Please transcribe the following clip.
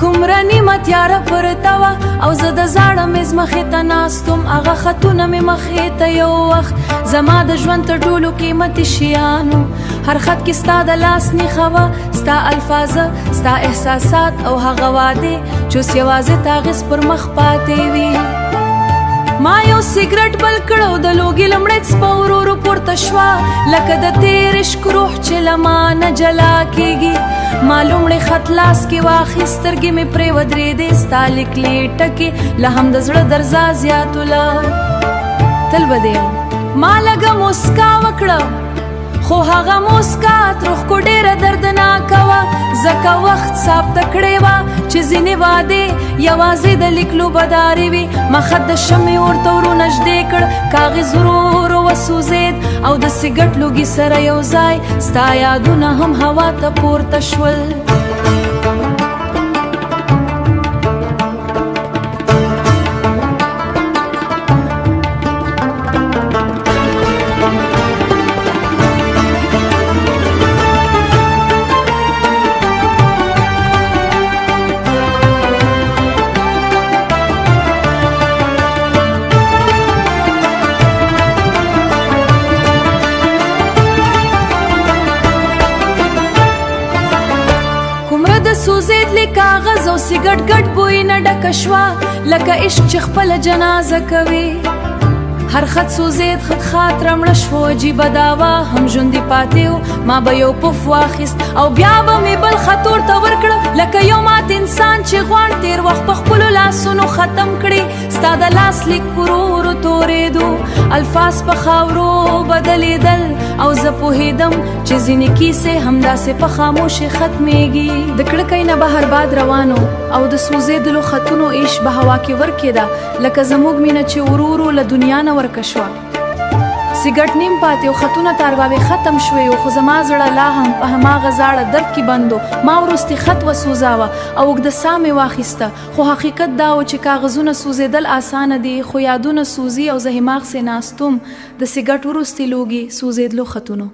کومره نیمه تیاره پرته وه او زه د زاړه مېز مخې ته ناست وم هغه خطونه مې مخې ته یو وخت زما د ژوند تر ټولو قیمتي شیانو هر خط کې ستا د لاس نیخه وه ستا الفاظه ستا احساسات او هغه وعدې چې اوس یوازې تاغیز پر مخ پاتې وي ما یو سیګرټ بل کړ او د لوګي لمړی څپه ورو ورو پورته شوه لکه د تېر عشق روح چې له ما نه جلا کېږي ما لومړی خط لاس کې واخیست سترګې مې پرې ودرېدې ستا لیکلي ټکې لا هم د زړه درزا زیاتو له تل به دې ما لږه موسکا وکړه خو هغه موسکا تروح کو ډېره دردناکه وه ځکه وخت ثابته کړې وه چې ځینې وعدې یوازې د لیکلو بدارې وي ما خط د شمعې ورته ورو نږدې کړ کاغذ ورو ورو وسوځېد او د سګرټ لوګي سره یو ځای ستا یادونه هم هوا ته پورته شول سوزیدلی کاغذ او سیګرټ ګډ بوی نه ډکه شوه لکه عشق چې خپله جنازه کوي هر خط سوزید خط خاطره مړه شوه عجیبه دا وه هم ژوندي پاتې و ما به یو پف واخیست او بیا به مې بل خط ورته ورکړه لکه یو مات انسان چې غواړ تېر وخت په خپلو لاسونو ختم کړي ستا د لاس لیک ورو ورو تورېدو الفاظ په خاورو بدلېدل او زه پوهېدم چې ځینې کیسې همداسې په خاموشۍ ختمېږي د کړکۍ نه بهر باد روانو او د سوځېدلو خطونو عیش په هوا کې ورکېده لکه زموږ مینه چې ورو ورو له دنیا نه ورکه شوه سیګرټ نیم پاتې او خطونه تاربابې ختم شوې خو زما زړه لا هم په هماغه زاړه درد کې بند و ما وروستي خط وسوځاوه او اوږده ساه مې واخیسته خو حقیقت دا و چې کاغذونه سوځېدل اسانه دي خو یادونه سوزي او زه هماغسې ناست وم د سیګرټ وروستي لوګي سوځېدلو خطونو